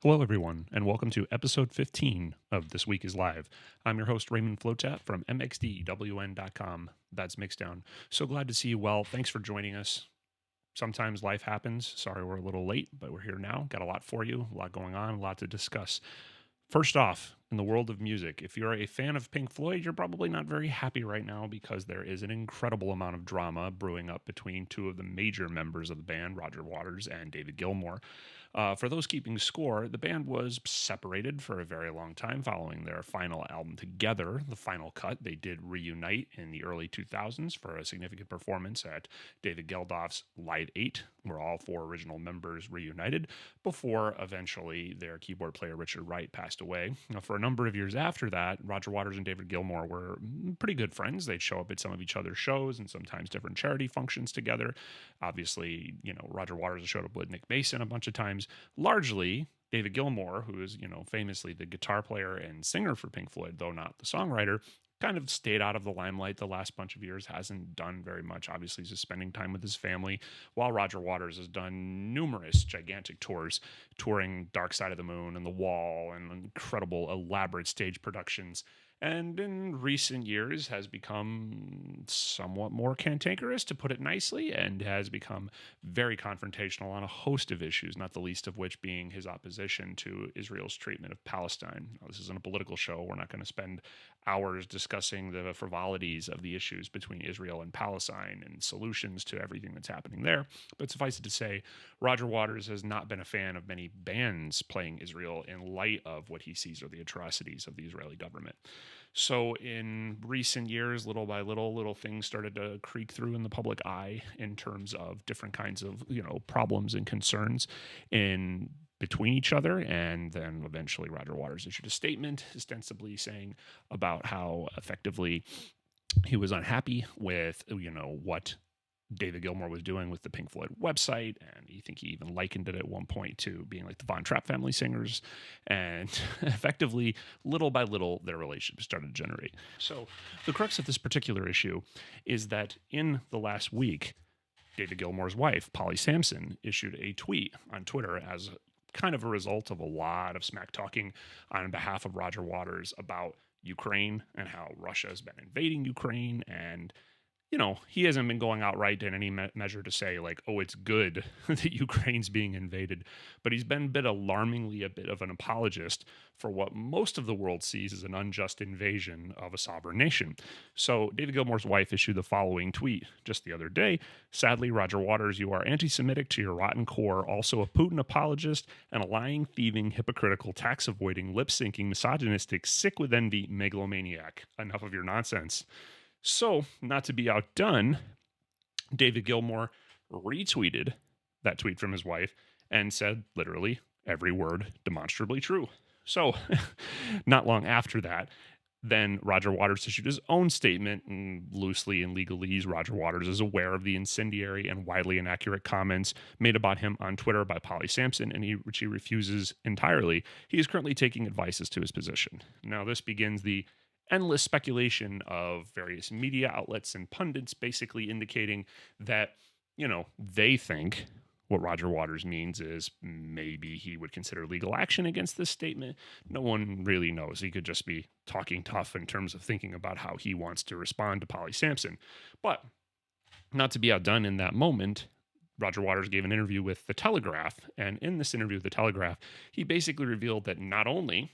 Hello, everyone, and welcome to episode 15 of This Week is Live. I'm your host, Raymond Flotat from MXDWN.com. That's Mixdown. So glad to see you well. Thanks for joining us. Sometimes life happens. Sorry we're a little late, but we're here now. Got a lot for you, a lot going on, a lot to discuss. First off, in the world of music, if you're a fan of Pink Floyd, you're probably not very happy right now because there is an incredible amount of drama brewing up between two of the major members of the band, Roger Waters and David Gilmour. For those keeping score, the band was separated for a very long time following their final album together, The Final Cut. They did reunite in the early 2000s for a significant performance at David Geldof's Live 8, where all four original members reunited, before eventually their keyboard player Richard Wright passed away. Now, for a number of years after that, Roger Waters and David Gilmour were pretty good friends. They'd show up at some of each other's shows and sometimes different charity functions together. Obviously, Roger Waters showed up with Nick Mason a bunch of times. Largely, David Gilmour, who is, famously the guitar player and singer for Pink Floyd, though not the songwriter, kind of stayed out of the limelight the last bunch of years, hasn't done very much. Obviously, he's just spending time with his family, while Roger Waters has done numerous gigantic tours, touring Dark Side of the Moon and The Wall and incredible, elaborate stage productions. And in recent years has become somewhat more cantankerous, to put it nicely, and has become very confrontational on a host of issues, not the least of which being his opposition to Israel's treatment of Palestine. Now, this isn't a political show. We're not going to spend hours discussing the frivolities of the issues between Israel and Palestine and solutions to everything that's happening there. But suffice it to say, Roger Waters has not been a fan of many bands playing Israel in light of what he sees are the atrocities of the Israeli government. So in recent years, little by little things started to creak through in the public eye in terms of different kinds of, problems and concerns in between each other. And then eventually Roger Waters issued a statement ostensibly saying about how effectively he was unhappy with, what David Gilmour was doing with the Pink Floyd website, and you think he even likened it at one point to being like the Von Trapp family singers, and effectively, little by little, their relationship started to generate. So the crux of this particular issue is that in the last week, David Gilmour's wife, Polly Sampson, issued a tweet on Twitter as kind of a result of a lot of smack talking on behalf of Roger Waters about Ukraine and how Russia has been invading Ukraine, and he hasn't been going outright in any measure to say, like, oh, it's good that Ukraine's being invaded. But he's been alarmingly a bit of an apologist for what most of the world sees as an unjust invasion of a sovereign nation. So David Gilmour's wife issued the following tweet just the other day. Sadly, Roger Waters, you are anti-Semitic to your rotten core, also a Putin apologist, and a lying, thieving, hypocritical, tax-avoiding, lip-syncing, misogynistic, sick with envy megalomaniac. Enough of your nonsense. So, not to be outdone, David Gilmour retweeted that tweet from his wife and said literally every word demonstrably true. So, not long after that, then Roger Waters issued his own statement, and loosely in legalese, Roger Waters is aware of the incendiary and widely inaccurate comments made about him on Twitter by Polly Sampson, and which he refuses entirely. He is currently taking advice as to his position. Now, this begins the endless speculation of various media outlets and pundits basically indicating that, they think what Roger Waters means is maybe he would consider legal action against this statement. No one really knows. He could just be talking tough in terms of thinking about how he wants to respond to Polly Sampson. But not to be outdone in that moment, Roger Waters gave an interview with The Telegraph. And in this interview with The Telegraph, he basically revealed that not only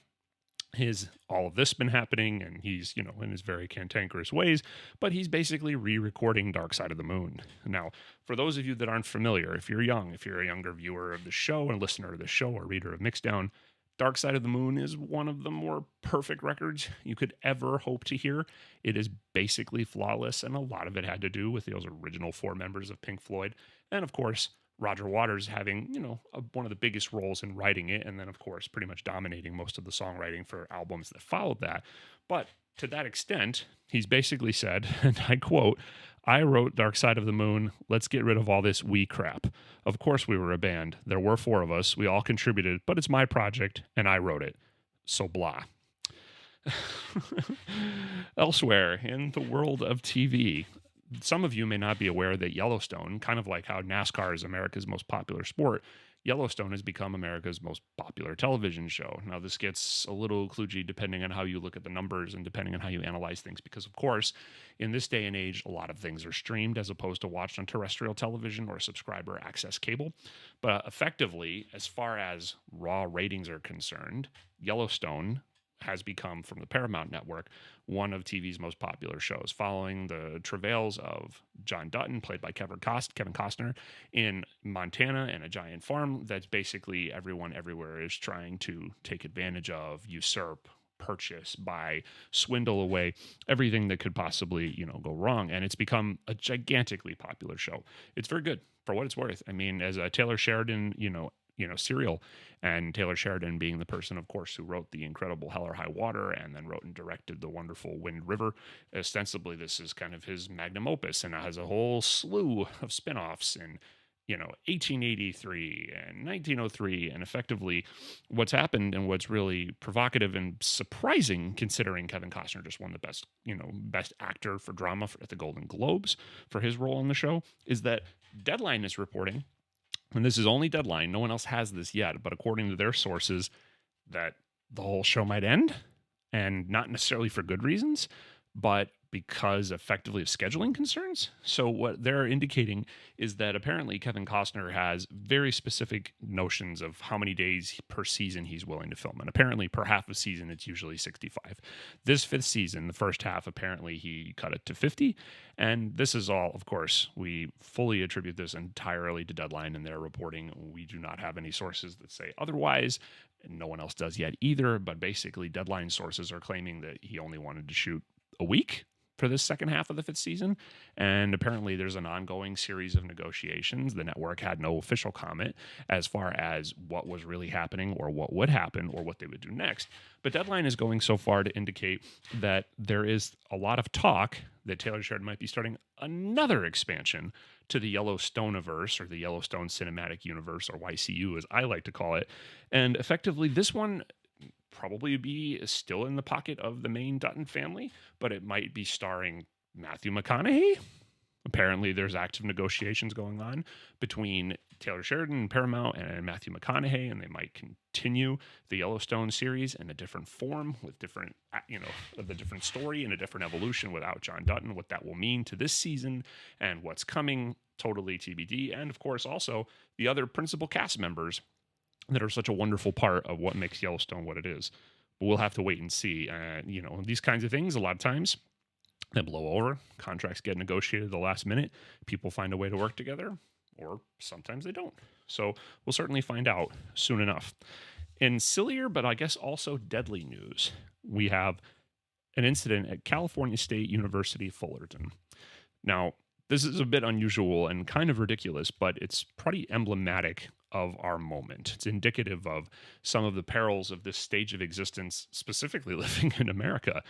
all of this been happening, and he's, in his very cantankerous ways, but he's basically re-recording Dark Side of the Moon. Now, for those of you that aren't familiar, if you're young, if you're a younger viewer of the show and listener of the show or reader of Mixdown, Dark Side of the Moon is one of the more perfect records you could ever hope to hear. It is basically flawless, and a lot of it had to do with those original four members of Pink Floyd, and of course, Roger Waters having, one of the biggest roles in writing it, and then, of course, pretty much dominating most of the songwriting for albums that followed that. But to that extent, he's basically said, and I quote, "I wrote Dark Side of the Moon. Let's get rid of all this we crap. Of course we were a band. There were four of us. We all contributed, but it's my project, and I wrote it. So blah." Elsewhere in the world of TV, some of you may not be aware that Yellowstone, kind of like how NASCAR is America's most popular sport, Yellowstone has become America's most popular television show. Now, this gets a little kludgy depending on how you look at the numbers and depending on how you analyze things, because, of course, in this day and age, a lot of things are streamed as opposed to watched on terrestrial television or subscriber access cable. But effectively, as far as raw ratings are concerned, Yellowstone has become, from the Paramount Network, one of TV's most popular shows, following the travails of John Dutton, played by Kevin Costner, in Montana and a giant farm that's basically everyone everywhere is trying to take advantage of, usurp, purchase, buy, swindle away everything that could possibly, go wrong. And it's become a gigantically popular show. It's very good for what it's worth. I mean, as a Taylor Sheridan, serial, and Taylor Sheridan being the person, of course, who wrote the incredible Hell or High Water and then wrote and directed the wonderful Wind River. Ostensibly, this is kind of his magnum opus, and it has a whole slew of spinoffs and 1883 and 1903, and effectively what's happened and what's really provocative and surprising, considering Kevin Costner just won the best actor for drama at the Golden Globes for his role on the show, is that Deadline is reporting, and this is only Deadline, no one else has this yet, but according to their sources, that the whole show might end, and not necessarily for good reasons, but because effectively of scheduling concerns. So what they're indicating is that apparently Kevin Costner has very specific notions of how many days per season he's willing to film. And apparently per half a season, it's usually 65. This fifth season, the first half, apparently he cut it to 50. And this is all, of course, we fully attribute this entirely to Deadline and their reporting. We do not have any sources that say otherwise. And no one else does yet either. But basically, Deadline sources are claiming that he only wanted to shoot a week for this second half of the fifth season. And apparently there's an ongoing series of negotiations. The network had no official comment as far as what was really happening or what would happen or what they would do next. But Deadline is going so far to indicate that there is a lot of talk that Taylor Sheridan might be starting another expansion to the Yellowstoneverse, or the Yellowstone Cinematic Universe, or YCU as I like to call it. And effectively this one probably be still in the pocket of the main Dutton family, but it might be starring Matthew McConaughey. Apparently there's active negotiations going on between Taylor Sheridan and Paramount and Matthew McConaughey, and they might continue the Yellowstone series in a different form with different, the different story and a different evolution without John Dutton. What that will mean to this season and what's coming, totally TBD. And of course also the other principal cast members that are such a wonderful part of what makes Yellowstone what it is. But we'll have to wait and see. These kinds of things, a lot of times, they blow over. Contracts get negotiated at the last minute. People find a way to work together, or sometimes they don't. So we'll certainly find out soon enough. In sillier, but I guess also deadly news, we have an incident at California State University, Fullerton. Now, this is a bit unusual and kind of ridiculous, but it's pretty emblematic of our moment. It's indicative of some of the perils of this stage of existence, specifically living in America.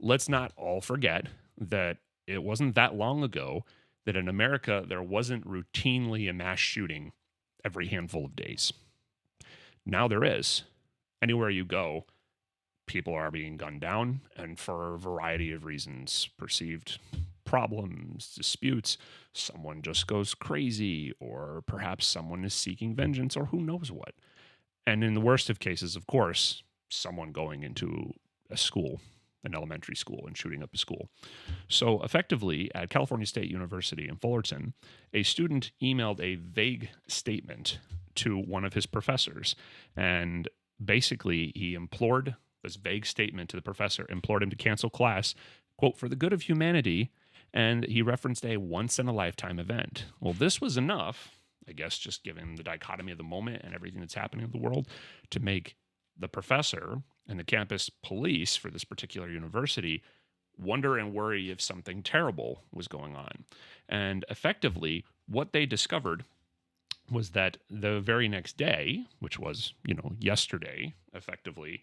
Let's not all forget that it wasn't that long ago that in America there wasn't routinely a mass shooting every handful of days. Now there is. Anywhere you go, people are being gunned down, and for a variety of reasons, perceived problems, disputes, someone just goes crazy, or perhaps someone is seeking vengeance, or who knows what. And in the worst of cases, of course, someone going into a school, an elementary school, and shooting up a school. So effectively, at California State University in Fullerton, a student emailed a vague statement to one of his professors, and basically he implored this vague statement to the professor, implored him to cancel class, quote, for the good of humanity. And he referenced a once-in-a-lifetime event. Well, this was enough, I guess, just given the dichotomy of the moment and everything that's happening in the world, to make the professor and the campus police for this particular university wonder and worry if something terrible was going on. And effectively, what they discovered was that the very next day, which was, yesterday, effectively,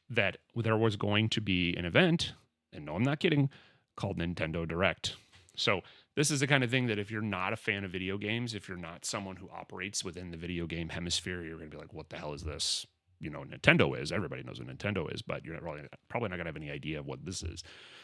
that there was going to be an event, and no, I'm not kidding, called Nintendo Direct. So this is the kind of thing that if you're not a fan of video games, if you're not someone who operates within the video game hemisphere, you're going to be like, what the hell is this? Nintendo is. Everybody knows what Nintendo is, but you're probably not going to have any idea of what this is.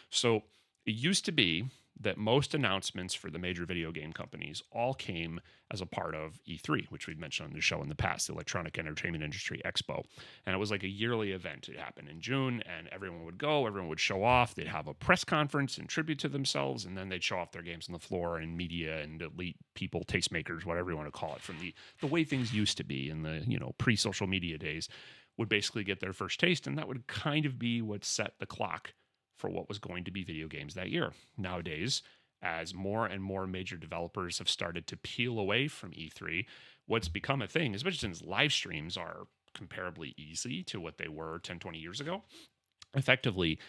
So it used to be that most announcements for the major video game companies all came as a part of E3, which we've mentioned on the show in the past, the Electronic Entertainment Industry Expo. And it was like a yearly event. It happened in June, and everyone would go, everyone would show off. They'd have a press conference in tribute to themselves, and then they'd show off their games on the floor, and media and elite people, tastemakers, whatever you want to call it, from the way things used to be in the pre-social media days, would basically get their first taste, and that would kind of be what set the clock for what was going to be video games that year. Nowadays, as more and more major developers have started to peel away from E3, what's become a thing, especially since live streams are comparably easy to what they were 10, 20 years ago, effectively,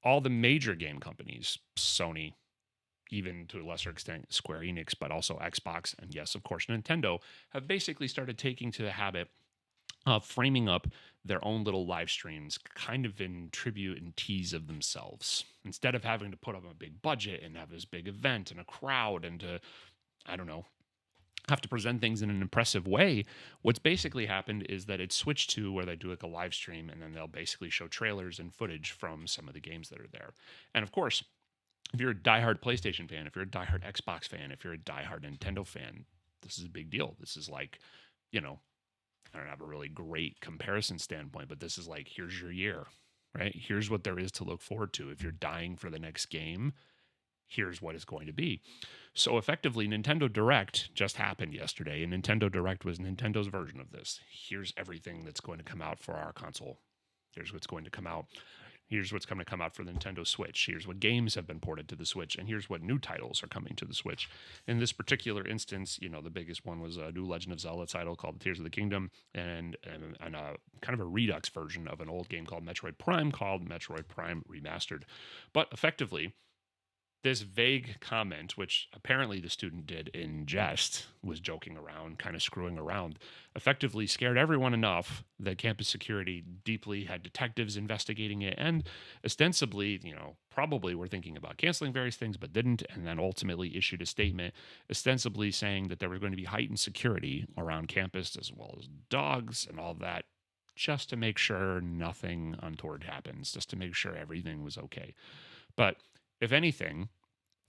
all the major game companies, Sony, even to a lesser extent Square Enix, but also Xbox, and yes, of course, Nintendo, have basically started taking to the habit of framing up their own little live streams kind of in tribute and tease of themselves. Instead of having to put up a big budget and have this big event and a crowd and to, I don't know, have to present things in an impressive way, what's basically happened is that it's switched to where they do like a live stream and then they'll basically show trailers and footage from some of the games that are there. And of course, if you're a diehard PlayStation fan, if you're a diehard Xbox fan, if you're a diehard Nintendo fan, this is a big deal. This is like, I don't have a really great comparison standpoint, but this is like, here's your year, right? Here's what there is to look forward to. If you're dying for the next game, here's what it's going to be. So effectively, Nintendo Direct just happened yesterday, and Nintendo Direct was Nintendo's version of this. Here's everything that's going to come out for our console. Here's what's going to come out. Here's what's going to come out for the Nintendo Switch. Here's what games have been ported to the Switch, and here's what new titles are coming to the Switch. In this particular instance, the biggest one was a new Legend of Zelda title called Tears of the Kingdom, and a kind of a redux version of an old game called Metroid Prime Remastered. But effectively, this vague comment, which apparently the student did in jest, was joking around, kind of screwing around, effectively scared everyone enough that campus security deeply had detectives investigating it and ostensibly, probably were thinking about canceling various things but didn't, and then ultimately issued a statement ostensibly saying that there was going to be heightened security around campus as well as dogs and all that, just to make sure nothing untoward happens, just to make sure everything was okay. But if anything,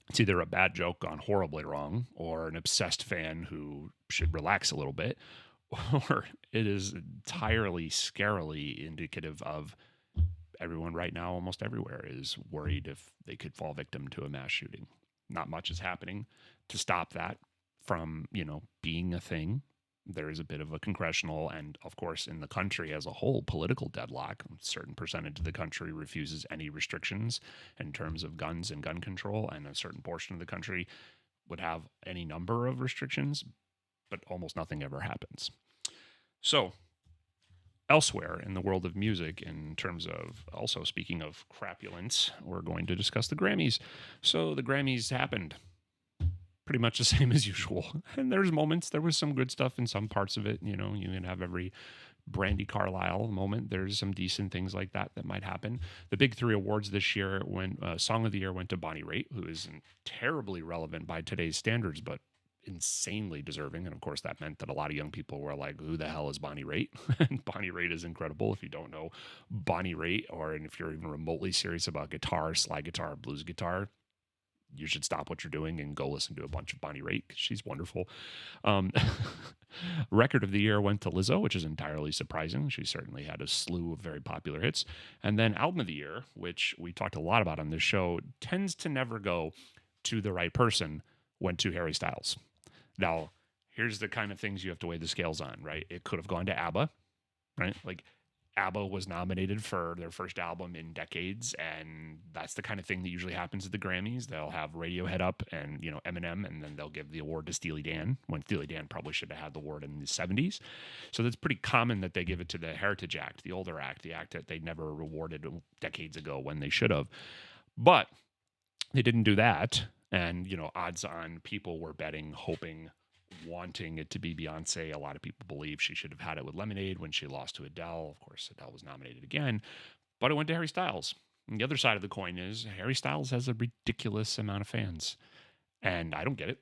it's either a bad joke gone horribly wrong or an obsessed fan who should relax a little bit, or it is entirely scarily indicative of everyone right now, almost everywhere, is worried if they could fall victim to a mass shooting. Not much is happening to stop that from, being a thing. There is a bit of a congressional and, of course, in the country as a whole, political deadlock. A certain percentage of the country refuses any restrictions in terms of guns and gun control, and a certain portion of the country would have any number of restrictions, but almost nothing ever happens. So, elsewhere in the world of music, in terms of, also speaking of crapulence, we're going to discuss the Grammys. So, the Grammys happened. Pretty much the same as usual. And there was some good stuff in some parts of it. You can have every Brandy Carlisle moment. There's some decent things like that might happen. The big three awards this year Song of the Year went to Bonnie Raitt, who isn't terribly relevant by today's standards, but insanely deserving. And of course, that meant that a lot of young people were like, who the hell is Bonnie Raitt? And Bonnie Raitt is incredible. If you don't know Bonnie Raitt, or if you're even remotely serious about guitar, slide guitar, blues guitar, you should stop what you're doing and go listen to a bunch of Bonnie Raitt, because she's wonderful. Record of the Year went to Lizzo, which is entirely surprising. She certainly had a slew of very popular hits. And then Album of the Year, which we talked a lot about on this show, tends to never go to the right person, went to Harry Styles. Now, here's the kind of things you have to weigh the scales on, right? It could have gone to ABBA, right? Like, ABBA was nominated for their first album in decades, and that's the kind of thing that usually happens at the Grammys. They'll have Radiohead up and, Eminem, and then they'll give the award to Steely Dan, when Steely Dan probably should have had the award in the 70s. So that's pretty common that they give it to the Heritage Act, the older act, the act that they never rewarded decades ago when they should have. But they didn't do that, and, odds on people were betting, hoping, wanting it to be Beyonce. A lot of people believe she should have had it with Lemonade when she lost to Adele. Of course, Adele was nominated again, but it went to Harry Styles. And the other side of the coin is Harry Styles has a ridiculous amount of fans, and I don't get it.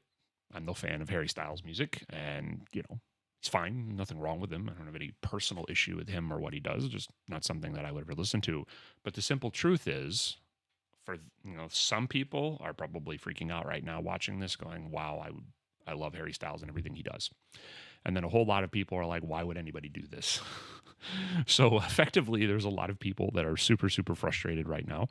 I'm no fan of Harry Styles' music, and, it's fine. Nothing wrong with him. I don't have any personal issue with him or what he does. Just not something that I would ever listen to. But the simple truth is, for, some people are probably freaking out right now watching this going, wow, I love Harry Styles and everything he does. And then a whole lot of people are like, why would anybody do this? So effectively, there's a lot of people that are super, super frustrated right now.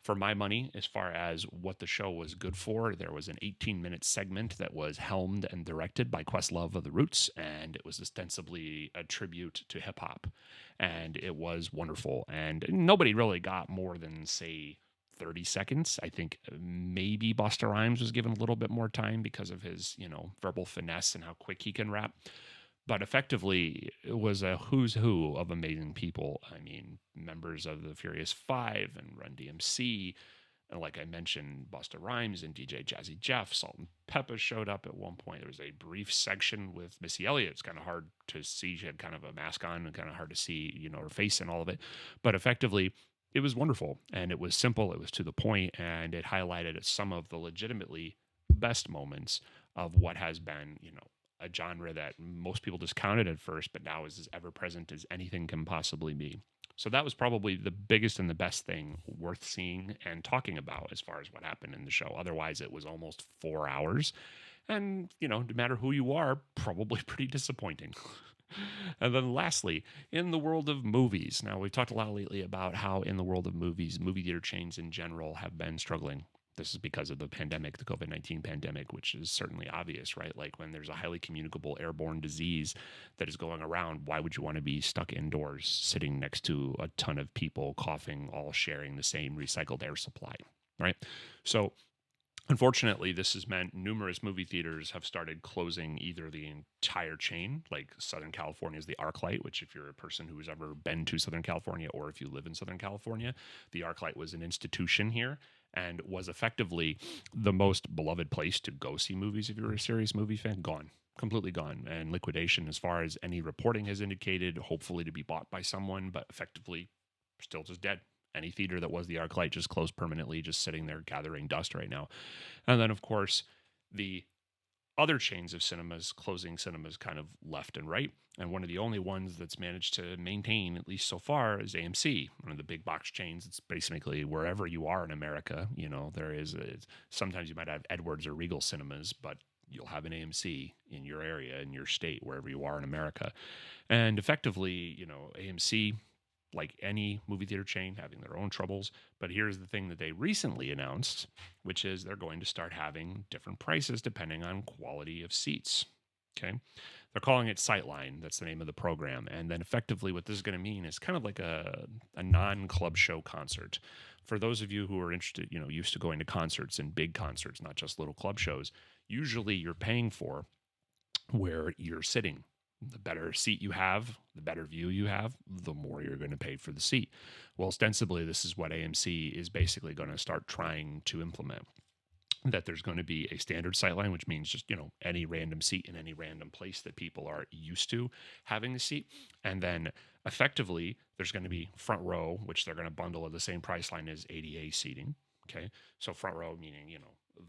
For my money, as far as what the show was good for, there was an 18-minute segment that was helmed and directed by Questlove of The Roots, and it was ostensibly a tribute to hip hop. And it was wonderful. And nobody really got more than, say, 30 seconds. I think maybe Busta Rhymes was given a little bit more time because of his, verbal finesse and how quick he can rap. But effectively, it was a who's who of amazing people. I mean, members of the Furious Five and Run DMC. And like I mentioned, Busta Rhymes and DJ Jazzy Jeff, Salt and Peppa showed up at one point. There was a brief section with Missy Elliott. It's kind of hard to see. She had kind of a mask on and kind of hard to see, her face and all of it. But effectively, it was wonderful, and it was simple. It was to the point, and it highlighted some of the legitimately best moments of what has been, a genre that most people discounted at first, but now is as ever present as anything can possibly be. So that was probably the biggest and the best thing worth seeing and talking about as far as what happened in the show. Otherwise, it was almost 4 hours. And, no matter who you are, probably pretty disappointing. And then lastly, in the world of movies. Now, we've talked a lot lately about how in the world of movies, movie theater chains in general have been struggling. This is because of the pandemic, the COVID-19 pandemic, which is certainly obvious, right? Like when there's a highly communicable airborne disease that is going around, why would you want to be stuck indoors sitting next to a ton of people coughing, all sharing the same recycled air supply, right? So unfortunately, this has meant numerous movie theaters have started closing either the entire chain, like Southern California is the ArcLight, which if you're a person who's ever been to Southern California or if you live in Southern California, the ArcLight was an institution here and was effectively the most beloved place to go see movies if you're a serious movie fan. Gone. Completely gone. And liquidation, as far as any reporting has indicated, hopefully to be bought by someone, but effectively still just dead. Any theater that was the ArcLight just closed permanently, just sitting there gathering dust right now. And then, of course, the other chains of cinemas closing cinemas kind of left and right. And one of the only ones that's managed to maintain, at least so far, is AMC, one of the big box chains. It's basically wherever you are in America. There is sometimes you might have Edwards or Regal cinemas, but you'll have an AMC in your area, in your state, wherever you are in America. And effectively, AMC, like any movie theater chain, having their own troubles. But here's the thing that they recently announced, which is they're going to start having different prices depending on quality of seats. Okay. They're calling it Sightline. That's the name of the program. And then effectively what this is going to mean is kind of like a non-club show concert. For those of you who are interested, used to going to concerts and big concerts, not just little club shows, usually you're paying for where you're sitting. The better seat you have, the better view you have, the more you're going to pay for the seat. Well, ostensibly, this is what AMC is basically going to start trying to implement. That there's going to be a standard sightline, which means just, any random seat in any random place that people are used to having a seat. And then effectively, there's going to be front row, which they're going to bundle at the same price line as ADA seating. Okay. So front row meaning,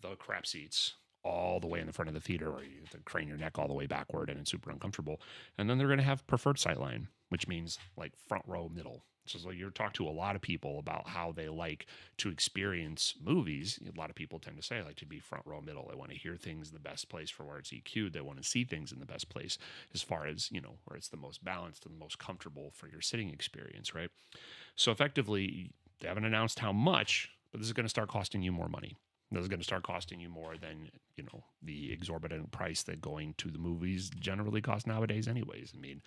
the crap seats all the way in the front of the theater where you have to crane your neck all the way backward and it's super uncomfortable. And then they're going to have preferred sightline, which means like front row middle. So you're talking to a lot of people about how they like to experience movies. A lot of people tend to say I like to be front row middle. They want to hear things in the best place for where it's EQ'd. They want to see things in the best place as far as, where it's the most balanced and the most comfortable for your sitting experience, right? So effectively, they haven't announced how much, but this is going to start costing you more money. This is going to start costing you more than, the exorbitant price that going to the movies generally costs nowadays anyways. I mean,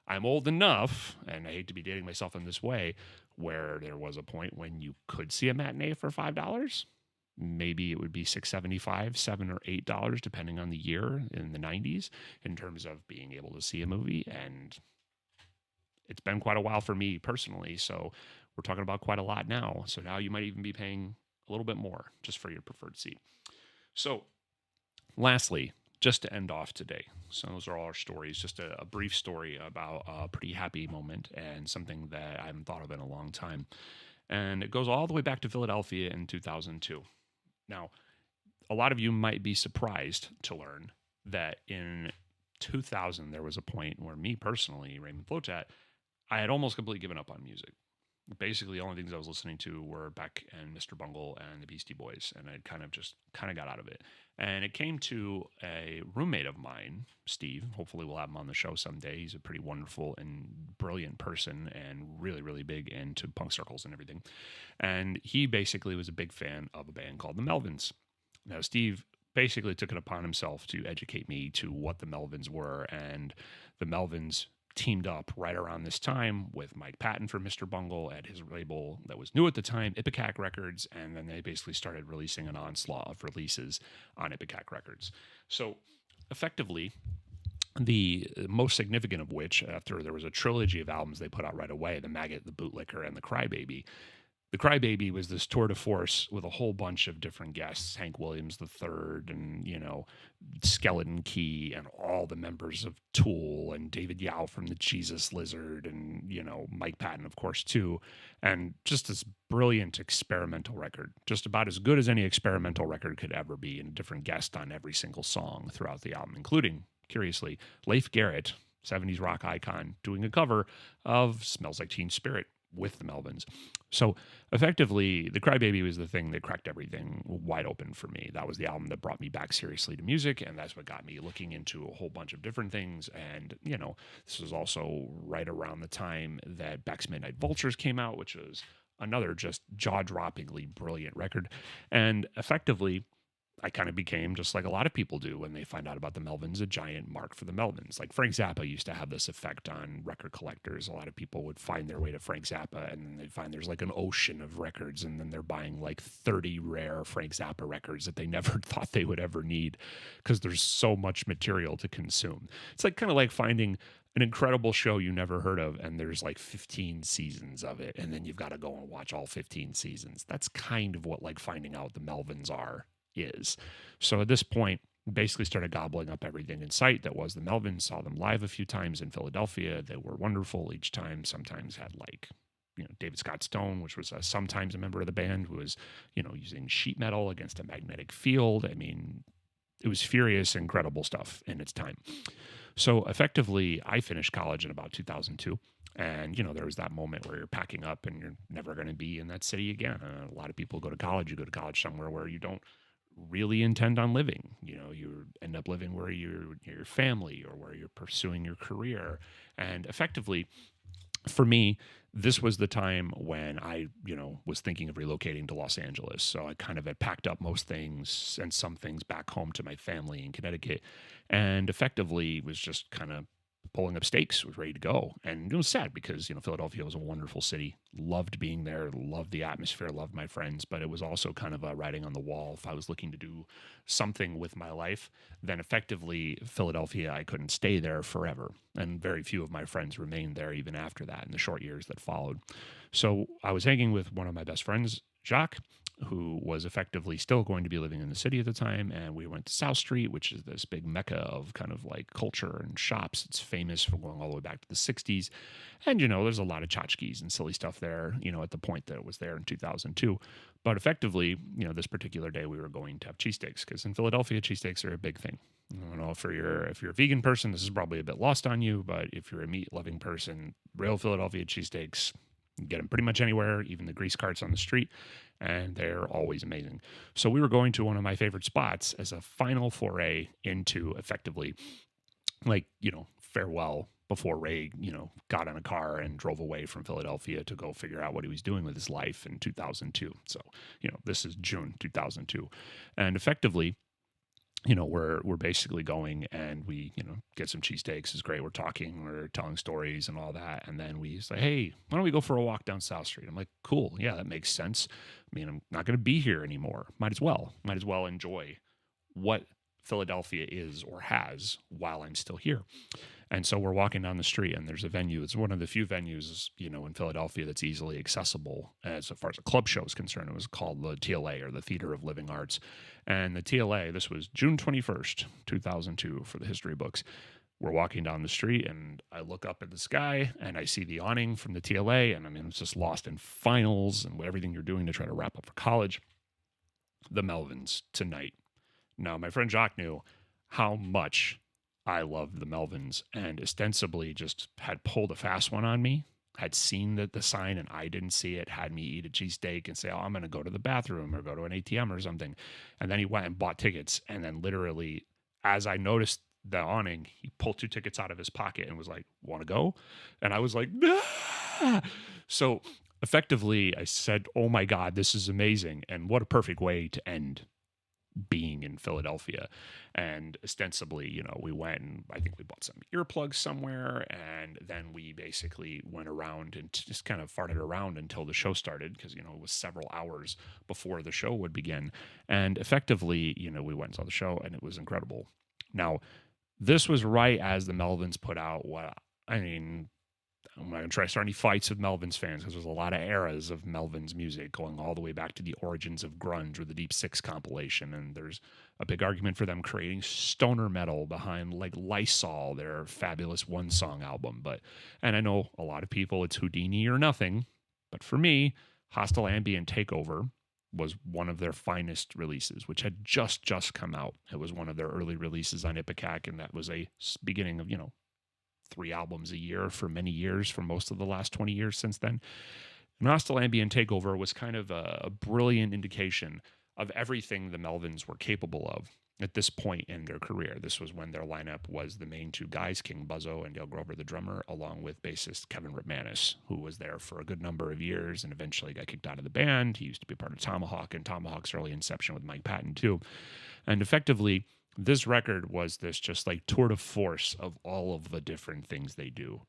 I'm old enough, and I hate to be dating myself in this way, where there was a point when you could see a matinee for $5. Maybe it would be $6.75, $7 or $8, depending on the year in the 90s, in terms of being able to see a movie. And it's been quite a while for me personally, so we're talking about quite a lot now. So now you might even be paying a little bit more just for your preferred seat. So lastly, just to end off today, so those are all our stories, just a brief story about a pretty happy moment and something that I haven't thought of in a long time. And it goes all the way back to Philadelphia in 2002. Now, a lot of you might be surprised to learn that in 2000, there was a point where me personally, Raymond Flotat, I had almost completely given up on music. basically the only things I was listening to were Beck and Mr. Bungle and the Beastie Boys, and I kind of got out of it. And it came to a roommate of mine, Steve. Hopefully, we'll have him on the show someday. He's a pretty wonderful and brilliant person, and really, really big into punk circles and everything. And he basically was a big fan of a band called the Melvins. Now, Steve basically took it upon himself to educate me to what the Melvins were, and the Melvins teamed up right around this time with Mike Patton for Mr. Bungle at his label that was new at the time, Ipecac Records, and then they basically started releasing an onslaught of releases on Ipecac Records. So effectively, the most significant of which, after there was a trilogy of albums they put out right away, The Maggot, The Bootlicker, and The Crybaby. The Crybaby was this tour de force with a whole bunch of different guests, Hank Williams III and, Skeleton Key and all the members of Tool and David Yao from the Jesus Lizard and, Mike Patton, of course, too. And just this brilliant experimental record, just about as good as any experimental record could ever be, and a different guest on every single song throughout the album, including, curiously, Leif Garrett, 70s rock icon, doing a cover of Smells Like Teen Spirit with the Melvins. So effectively, The Crybaby was the thing that cracked everything wide open for me. That was the album that brought me back seriously to music, and that's what got me looking into a whole bunch of different things. And, this was also right around the time that Beck's Midnight Vultures came out, which was another just jaw-droppingly brilliant record. And effectively, I kind of became, just like a lot of people do when they find out about the Melvins, a giant mark for the Melvins. Like Frank Zappa used to have this effect on record collectors. A lot of people would find their way to Frank Zappa, and then they'd find there's like an ocean of records, and then they're buying like 30 rare Frank Zappa records that they never thought they would ever need because there's so much material to consume. It's like kind of like finding an incredible show you never heard of, and there's like 15 seasons of it, and then you've got to go and watch all 15 seasons. That's kind of what like finding out the Melvins is. So at this point, basically started gobbling up everything in sight that was the Melvins. Saw them live a few times in Philadelphia. They were wonderful each time. Sometimes had like, David Scott Stone, which was sometimes a member of the band, who was, using sheet metal against a magnetic field. I mean, it was furious, incredible stuff in its time. So effectively, I finished college in about 2002. And, there was that moment where you're packing up and you're never going to be in that city again. A lot of people go to college. You go to college somewhere where you don't really intend on living. You end up living where your family or where you're pursuing your career. And effectively, for me, this was the time when I, was thinking of relocating to Los Angeles. So I kind of had packed up most things and some things back home to my family in Connecticut, and effectively was just kind of pulling up stakes, was ready to go. And it was sad because, Philadelphia was a wonderful city. Loved being there, loved the atmosphere, loved my friends, but it was also kind of a writing on the wall. If I was looking to do something with my life, then effectively Philadelphia, I couldn't stay there forever. And very few of my friends remained there even after that in the short years that followed. So I was hanging with one of my best friends, Jacques, who was effectively still going to be living in the city at the time. And we went to South Street, which is this big mecca of kind of like culture and shops. It's famous for going all the way back to the 60s. And, there's a lot of tchotchkes and silly stuff there, at the point that it was there in 2002. But effectively, this particular day we were going to have cheesesteaks, because in Philadelphia, cheesesteaks are a big thing. I don't know if you're a vegan person, this is probably a bit lost on you, but if you're a meat-loving person, real Philadelphia cheesesteaks, you get them pretty much anywhere, even the grease carts on the street, and they're always amazing. So we were going to one of my favorite spots as a final foray into effectively, like, farewell before Ray, got in a car and drove away from Philadelphia to go figure out what he was doing with his life in 2002. So, this is June 2002. And effectively, we're basically going and we, get some cheesesteaks. It's great. We're talking, we're telling stories and all that. And then we say, hey, why don't we go for a walk down South Street? I'm like, cool. Yeah, that makes sense. I mean, I'm not going to be here anymore. Might as well enjoy what Philadelphia is or has while I'm still here. And so we're walking down the street and there's a venue. It's one of the few venues, in Philadelphia that's easily accessible as far as a club show is concerned. It was called the TLA, or the Theater of Living Arts. And the TLA, this was June 21st, 2002 for the history books. We're walking down the street and I look up at the sky and I see the awning from the TLA. And it's just lost in finals and everything you're doing to try to wrap up for college. The Melvins tonight. Now, my friend Jacques knew how much I loved the Melvins and ostensibly just had pulled a fast one on me had seen the sign and I didn't see it, had me eat a cheesesteak and say, oh, I'm going to go to the bathroom or go to an ATM or something. And then he went and bought tickets. And then literally, as I noticed the awning, he pulled 2 tickets out of his pocket and was like, want to go? And I was like, nah! So effectively, I said, oh my God, this is amazing. And what a perfect way to end being in Philadelphia. And ostensibly, we went and I think we bought some earplugs somewhere, and then we basically went around and just kind of farted around until the show started, because it was several hours before the show would begin. And effectively, we went and saw the show, and it was incredible. Now, this was right as the Melvins put out I'm not going to try to start any fights with Melvins fans, because there's a lot of eras of Melvins music going all the way back to the origins of grunge with the Deep Six compilation. And there's a big argument for them creating stoner metal behind like Lysol, their fabulous 1-song album. And I know a lot of people, it's Houdini or nothing. But for me, Hostile Ambient Takeover was one of their finest releases, which had just come out. It was one of their early releases on Ipecac, and that was a beginning of, 3 albums a year for many years, for most of the last 20 years since then. And Hostile Ambient Takeover was kind of a brilliant indication of everything the Melvins were capable of at this point in their career. This was when their lineup was the main 2 guys, King Buzzo and Dale Grover, the drummer, along with bassist Kevin Ripmanis, who was there for a good number of years and eventually got kicked out of the band. He used to be part of Tomahawk and Tomahawk's early inception with Mike Patton too. And effectively, this record was this just like tour de force of all of the different things they do.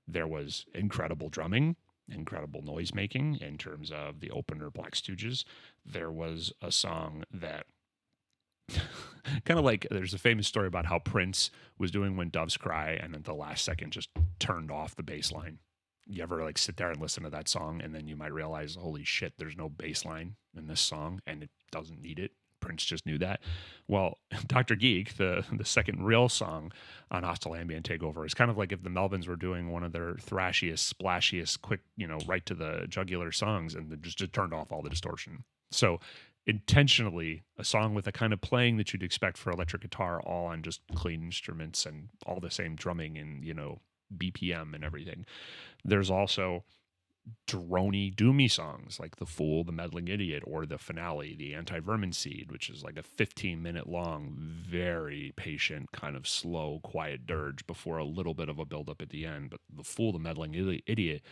There was incredible drumming, incredible noise making in terms of the opener Black Stooges. There was a song that kind of like, there's a famous story about how Prince was doing When Doves Cry and at the last second just turned off the bass line. You ever like sit there and listen to that song and then you might realize, holy shit, there's no bass line in this song and it doesn't need it. Prince just knew that. Well, Dr. Geek, the second real song on Hostile Ambient Takeover, is kind of like if the Melvins were doing one of their thrashiest, splashiest, quick, right to the jugular songs and just turned off all the distortion. So intentionally, a song with a kind of playing that you'd expect for electric guitar, all on just clean instruments and all the same drumming and, BPM and everything. There's also drony, doomy songs like The Fool, The Meddling Idiot, or the finale, The Anti-Vermin Seed, which is like a 15-minute long, very patient, kind of slow, quiet dirge before a little bit of a buildup at the end. But The Fool, The Meddling Idiot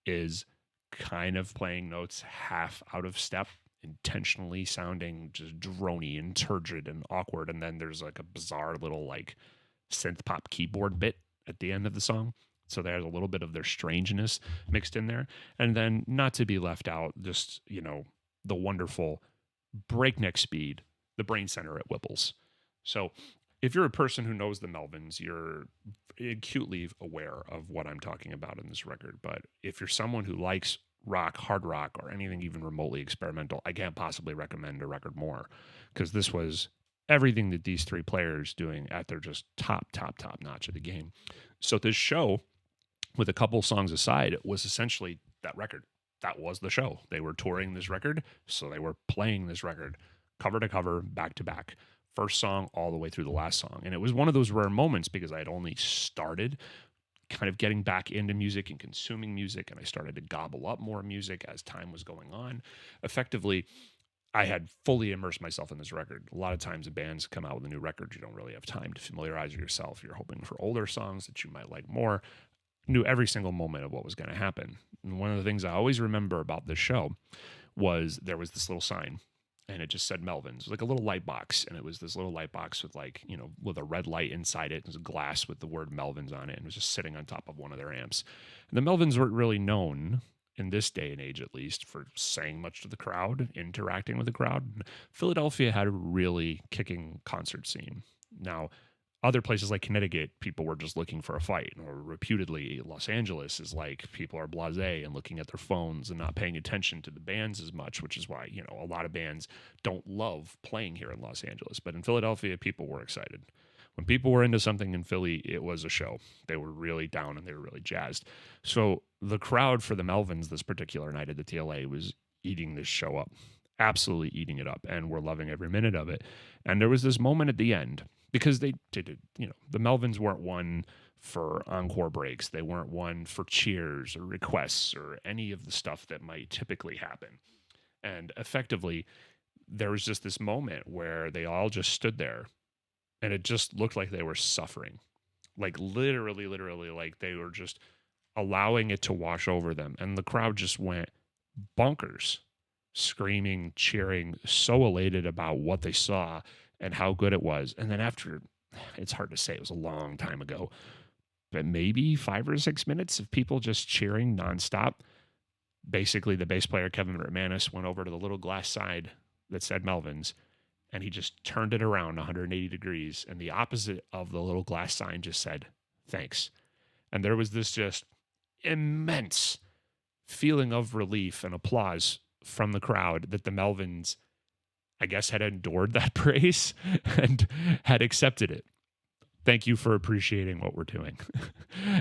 is kind of playing notes half out of step, intentionally sounding just drony and turgid and awkward. And then there's like a bizarre little like synth pop keyboard bit at the end of the song. So there's a little bit of their strangeness mixed in there. And then, not to be left out, just, the wonderful breakneck speed, the brain center at Whipple's. So if you're a person who knows the Melvins, you're acutely aware of what I'm talking about in this record. But if you're someone who likes rock, hard rock, or anything even remotely experimental, I can't possibly recommend a record more, because this was everything that these 3 players doing at their just top notch of the game. So this show, with a couple songs aside, it was essentially that record. That was the show. They were touring this record, so they were playing this record cover to cover, back to back, first song all the way through the last song. And it was one of those rare moments, because I had only started kind of getting back into music and consuming music, and I started to gobble up more music as time was going on. Effectively, I had fully immersed myself in this record. A lot of times when bands come out with a new record, you don't really have time to familiarize yourself. You're hoping for older songs that you might like more. Knew every single moment of what was going to happen. And one of the things I always remember about this show was there was this little sign, and it just said Melvins. It was like a little light box, and it was this little light box with like, with a red light inside it. It was a glass with the word Melvins on it, and it was just sitting on top of one of their amps. And the Melvins weren't really known, in this day and age at least, for saying much to the crowd, interacting with the crowd. Philadelphia had a really kicking concert scene. Now, other places like Connecticut, people were just looking for a fight, or reputedly Los Angeles is like people are blasé and looking at their phones and not paying attention to the bands as much, which is why, a lot of bands don't love playing here in Los Angeles. But in Philadelphia, people were excited. When people were into something in Philly, it was a show. They were really down and they were really jazzed. So the crowd for the Melvins this particular night at the TLA was eating this show up. absolutely eating it up, and we're loving every minute of it. And there was this moment at the end, because they did, the Melvins weren't one for encore breaks. They weren't one for cheers or requests or any of the stuff that might typically happen. And effectively, there was just this moment where they all just stood there, and it just looked like they were suffering. Like literally, like they were just allowing it to wash over them. And the crowd just went bonkers, screaming, cheering, so elated about what they saw and how good it was. And then after, it's hard to say, it was a long time ago, but maybe 5 or 6 minutes of people just cheering nonstop. Basically, the bass player, Kevin McManus, went over to the little glass side that said Melvins, and he just turned it around 180 degrees. And the opposite of the little glass sign just said, thanks. And there was this just immense feeling of relief and applause from the crowd that the Melvins, I guess, had endured that praise and had accepted it. Thank you for appreciating what we're doing.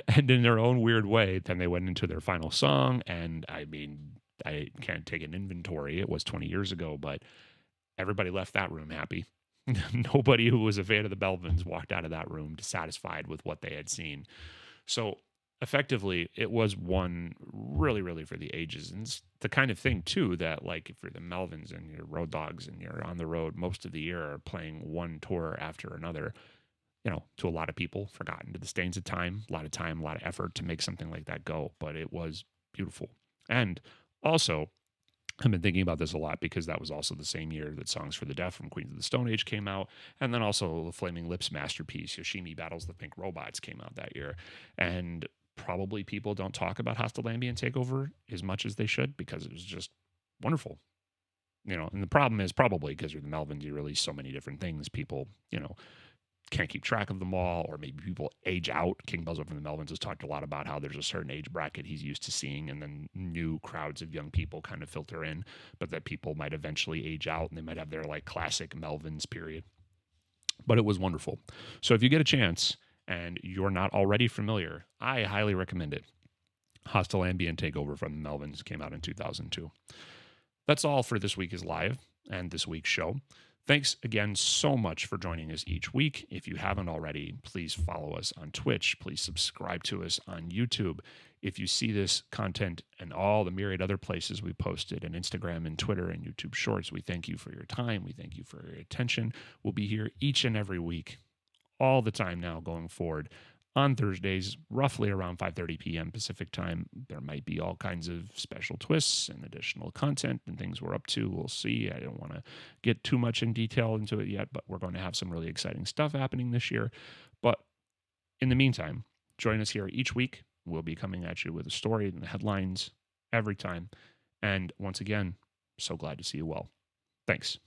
And in their own weird way, then they went into their final song. And I mean, I can't take an inventory. It was 20 years ago, but everybody left that room happy. Nobody who was a fan of the Melvins walked out of that room dissatisfied with what they had seen. So effectively, it was one really for the ages. And it's the kind of thing, too, that like if you're the Melvins and you're Road Dogs and you're on the road most of the year or playing one tour after another, to a lot of people, forgotten to the stains of time, a lot of effort to make something like that go. But it was beautiful. And also, I've been thinking about this a lot because that was also the same year that Songs for the Deaf from Queens of the Stone Age came out. And then also the Flaming Lips masterpiece, Yoshimi Battles the Pink Robots, came out that year. And probably people don't talk about Hostile Ambient Takeover as much as they should because it was just wonderful. And the problem is probably because you're the Melvins, you release so many different things. People, can't keep track of them all, or maybe people age out. King Buzzo from the Melvins has talked a lot about how there's a certain age bracket he's used to seeing, and then new crowds of young people kind of filter in, but that people might eventually age out and they might have their like classic Melvins period. But it was wonderful. So if you get a chance and you're not already familiar, I highly recommend it. Hostile Ambient Takeover from the Melvins came out in 2002. That's all for This Week is Live and this week's show. Thanks again so much for joining us each week. If you haven't already, please follow us on Twitch. Please subscribe to us on YouTube. If you see this content and all the myriad other places we posted on Instagram and Twitter and YouTube Shorts, we thank you for your time. We thank you for your attention. We'll be here each and every week, all the time now going forward. On Thursdays, roughly around 5:30 p.m. Pacific time. There might be all kinds of special twists and additional content and things we're up to. We'll see. I don't want to get too much in detail into it yet, but we're going to have some really exciting stuff happening this year. But in the meantime, join us here each week. We'll be coming at you with a story and the headlines every time. And once again, so glad to see you well. Thanks.